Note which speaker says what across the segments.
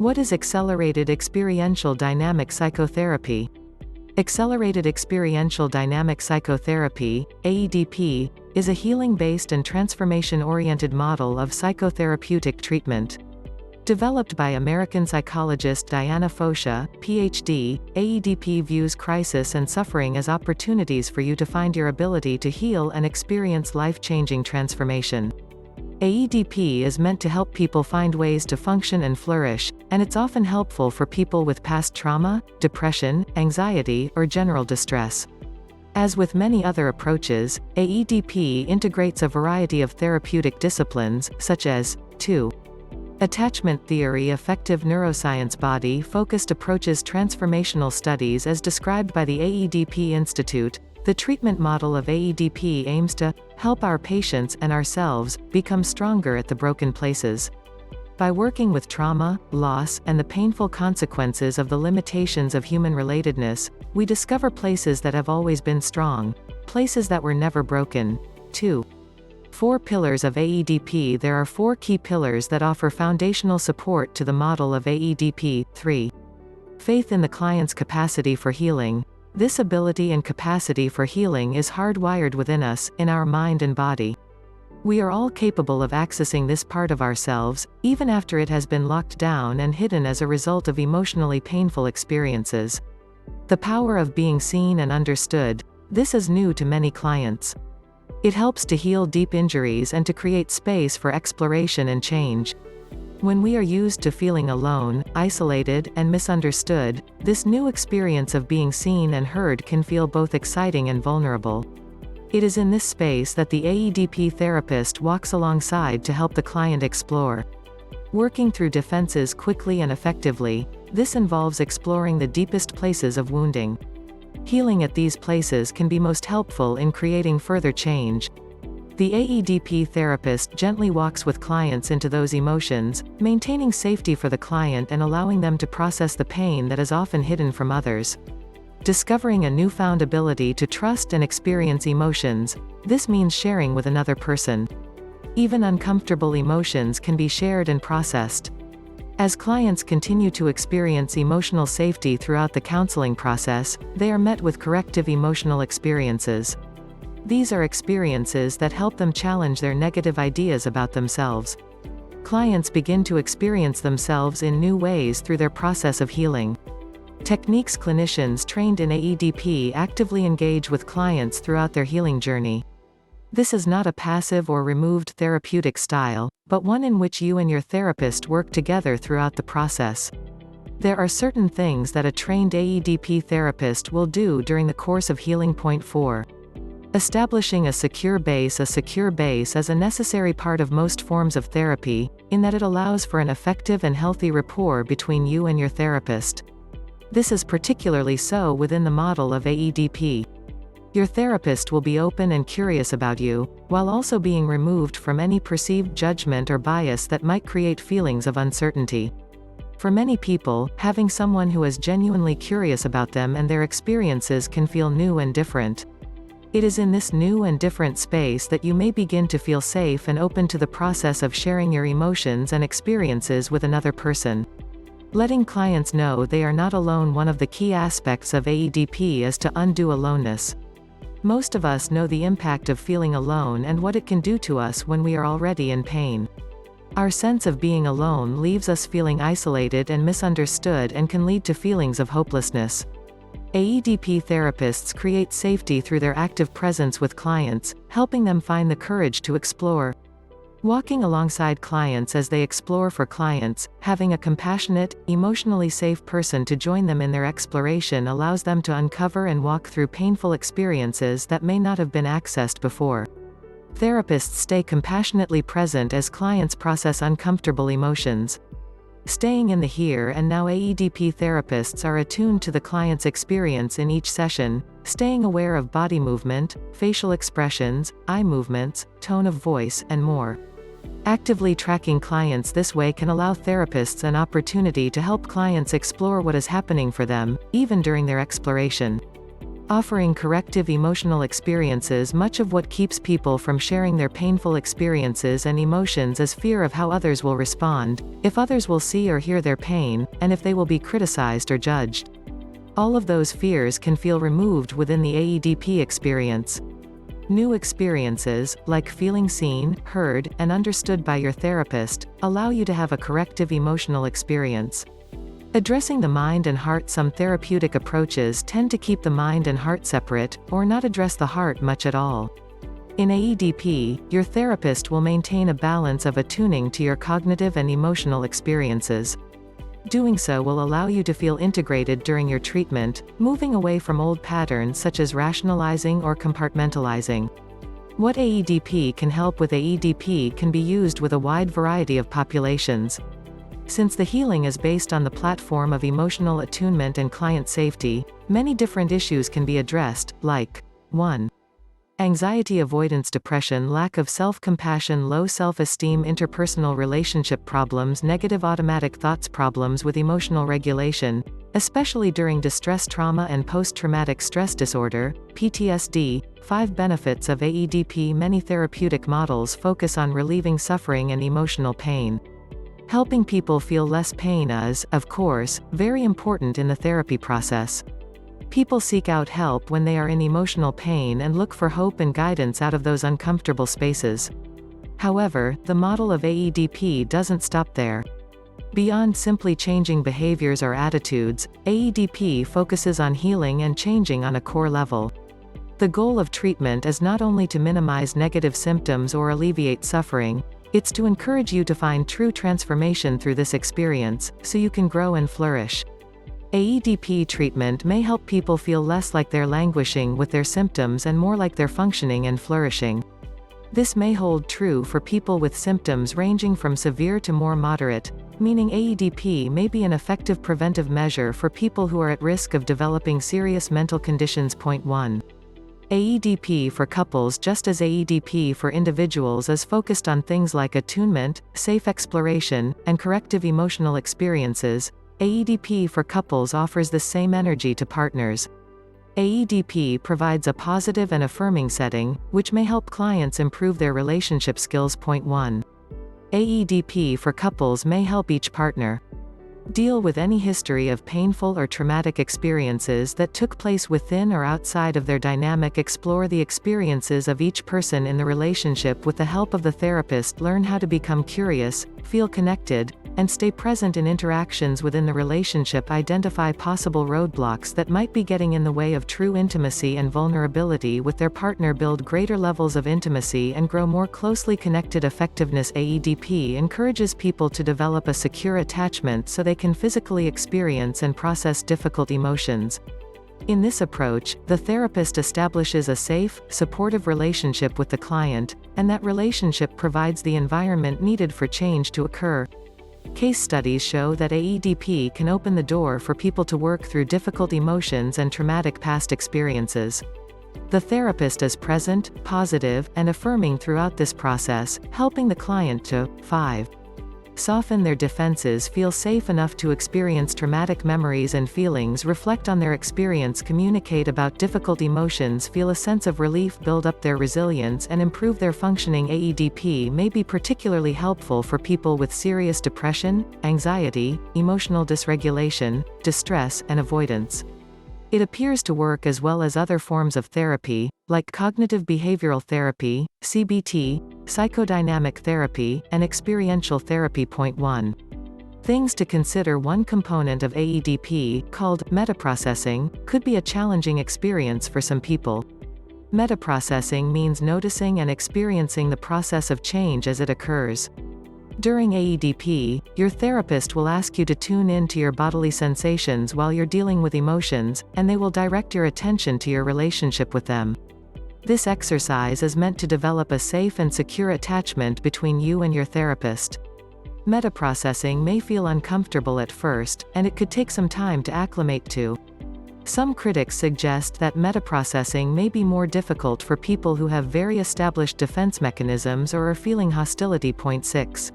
Speaker 1: What is accelerated experiential dynamic psychotherapy? Accelerated experiential dynamic psychotherapy, AEDP, is a healing-based and transformation-oriented model of psychotherapeutic treatment. Developed by American psychologist Diana Fosha, Ph.D., AEDP views crisis and suffering as opportunities for you to find your ability to heal and experience life-changing transformation. AEDP is meant to help people find ways to function and flourish, and it's often helpful for people with past trauma, depression, anxiety, or general distress. As with many other approaches, AEDP integrates a variety of therapeutic disciplines, such as 2. Attachment theory. Affective neuroscience body-focused approaches. Transformational studies as described by the AEDP Institute. The treatment model of AEDP aims to help our patients and ourselves become stronger at the broken places. By working with trauma, loss, and the painful consequences of the limitations of human relatedness, we discover places that have always been strong, places that were never broken. 2. 4 pillars of AEDP. There are 4 key pillars that offer foundational support to the model of AEDP. 3. Faith in the client's capacity for healing. This ability and capacity for healing is hardwired within us, in our mind and body. We are all capable of accessing this part of ourselves, even after it has been locked down and hidden as a result of emotionally painful experiences. The power of being seen and understood. This is new to many clients. It helps to heal deep injuries and to create space for exploration and change. When we are used to feeling alone, isolated, and misunderstood, this new experience of being seen and heard can feel both exciting and vulnerable. It is in this space that the AEDP therapist walks alongside to help the client explore. Working through defenses quickly and effectively, this involves exploring the deepest places of wounding. Healing at these places can be most helpful in creating further change. The AEDP therapist gently walks with clients into those emotions, maintaining safety for the client and allowing them to process the pain that is often hidden from others. Discovering a newfound ability to trust and experience emotions. This means sharing with another person. Even uncomfortable emotions can be shared and processed. As clients continue to experience emotional safety throughout the counseling process, they are met with corrective emotional experiences. These are experiences that help them challenge their negative ideas about themselves. Clients begin to experience themselves in new ways through their process of healing. Techniques. Clinicians trained in AEDP actively engage with clients throughout their healing journey. This is not a passive or removed therapeutic style, but one in which you and your therapist work together throughout the process. There are certain things that a trained AEDP therapist will do during the course of healing. Point 4. Establishing a secure base. A secure base is a necessary part of most forms of therapy, in that it allows for an effective and healthy rapport between you and your therapist. This is particularly so within the model of AEDP. Your therapist will be open and curious about you, while also being removed from any perceived judgment or bias that might create feelings of uncertainty. For many people, having someone who is genuinely curious about them and their experiences can feel new and different. It is in this new and different space that you may begin to feel safe and open to the process of sharing your emotions and experiences with another person. Letting clients know they are not alone. One of the key aspects of AEDP is to undo aloneness. Most of us know the impact of feeling alone and what it can do to us when we are already in pain. Our sense of being alone leaves us feeling isolated and misunderstood and can lead to feelings of hopelessness. AEDP therapists create safety through their active presence with clients, helping them find the courage to explore. Walking alongside clients as they explore. For clients, having a compassionate, emotionally safe person to join them in their exploration allows them to uncover and walk through painful experiences that may not have been accessed before. Therapists stay compassionately present as clients process uncomfortable emotions. Staying in the here and now. AEDP therapists are attuned to the client's experience in each session, staying aware of body movement, facial expressions, eye movements, tone of voice, and more. Actively tracking clients this way can allow therapists an opportunity to help clients explore what is happening for them, even during their exploration. offering corrective emotional experiences. Much of what keeps people from sharing their painful experiences and emotions is fear of how others will respond, if others will see or hear their pain, and if they will be criticized or judged. All of those fears can feel removed within the AEDP experience. New experiences, like feeling seen, heard, and understood by your therapist, allow you to have a corrective emotional experience. Addressing the mind and heart. Some therapeutic approaches tend to keep the mind and heart separate, or not address the heart much at all. In AEDP, your therapist will maintain a balance of attuning to your cognitive and emotional experiences. Doing so will allow you to feel integrated during your treatment, moving away from old patterns such as rationalizing or compartmentalizing. What AEDP can help with. AEDP can be used with a wide variety of populations. Since the healing is based on the platform of emotional attunement and client safety, many different issues can be addressed, like 1. Anxiety avoidance, depression, lack of self-compassion, low self-esteem, interpersonal relationship problems, negative automatic thoughts, problems with emotional regulation, especially during distress, trauma and post-traumatic stress disorder, PTSD. 5 benefits of AEDP. Many therapeutic models focus on relieving suffering and emotional pain. Helping people feel less pain is, of course, very important in the therapy process. People seek out help when they are in emotional pain and look for hope and guidance out of those uncomfortable spaces. However, the model of AEDP doesn't stop there. Beyond simply changing behaviors or attitudes, AEDP focuses on healing and changing on a core level. The goal of treatment is not only to minimize negative symptoms or alleviate suffering, it's to encourage you to find true transformation through this experience, so you can grow and flourish. AEDP treatment may help people feel less like they're languishing with their symptoms and more like they're functioning and flourishing. This may hold true for people with symptoms ranging from severe to more moderate, meaning AEDP may be an effective preventive measure for people who are at risk of developing serious mental conditions. 1. AEDP for couples. Just as AEDP for individuals is focused on things like attunement, safe exploration, and corrective emotional experiences, AEDP for couples offers the same energy to partners. AEDP provides a positive and affirming setting, which may help clients improve their relationship skills. 1. AEDP for couples may help each partner deal with any history of painful or traumatic experiences that took place within or outside of their dynamic. Explore the experiences of each person in the relationship with the help of the therapist. Learn how to become curious, feel connected, and stay present in interactions within the relationship. Identify possible roadblocks that might be getting in the way of true intimacy and vulnerability with their partner. Build greater levels of intimacy and grow more closely connected. Effectiveness. AEDP encourages people to develop a secure attachment so they can physically experience and process difficult emotions. In this approach, the therapist establishes a safe, supportive relationship with the client, and that relationship provides the environment needed for change to occur. Case studies show that AEDP can open the door for people to work through difficult emotions and traumatic past experiences. The therapist is present, positive, and affirming throughout this process, helping the client to 5. Soften their defenses, feel safe enough to experience traumatic memories and feelings, reflect on their experience, communicate about difficult emotions, feel a sense of relief, build up their resilience, and improve their functioning. AEDP may be particularly helpful for people with serious depression, anxiety, emotional dysregulation, distress, and avoidance. It appears to work as well as other forms of therapy, like cognitive behavioral therapy, CBT, psychodynamic therapy, and experiential therapy. 1. Things to consider. One component of AEDP, called metaprocessing, could be a challenging experience for some people. Metaprocessing means noticing and experiencing the process of change as it occurs. During AEDP, your therapist will ask you to tune in to your bodily sensations while you're dealing with emotions, and they will direct your attention to your relationship with them. This exercise is meant to develop a safe and secure attachment between you and your therapist. Metaprocessing may feel uncomfortable at first, and it could take some time to acclimate to. Some critics suggest that metaprocessing may be more difficult for people who have very established defense mechanisms or are feeling hostility. 6.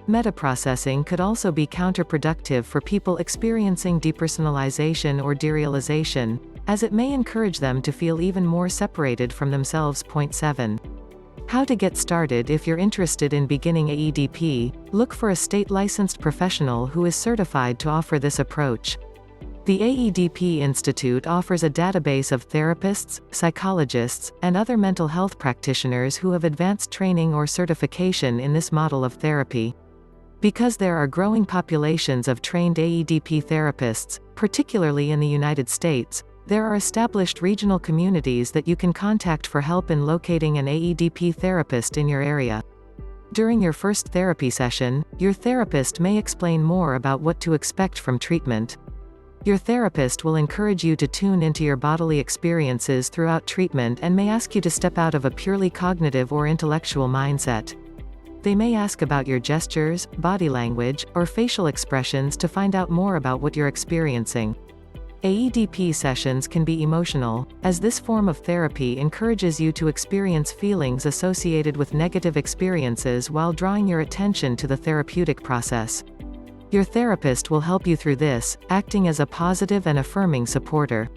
Speaker 1: Metaprocessing could also be counterproductive for people experiencing depersonalization or derealization, as it may encourage them to feel even more separated from themselves. Point 7. How to get started. If you're interested in beginning AEDP, look for a state-licensed professional who is certified to offer this approach. The AEDP Institute offers a database of therapists, psychologists, and other mental health practitioners who have advanced training or certification in this model of therapy. Because there are growing populations of trained AEDP therapists, particularly in the United States, there are established regional communities that you can contact for help in locating an AEDP therapist in your area. During your first therapy session, your therapist may explain more about what to expect from treatment. Your therapist will encourage you to tune into your bodily experiences throughout treatment and may ask you to step out of a purely cognitive or intellectual mindset. They may ask about your gestures, body language, or facial expressions to find out more about what you're experiencing. AEDP sessions can be emotional, as this form of therapy encourages you to experience feelings associated with negative experiences while drawing your attention to the therapeutic process. Your therapist will help you through this, acting as a positive and affirming supporter.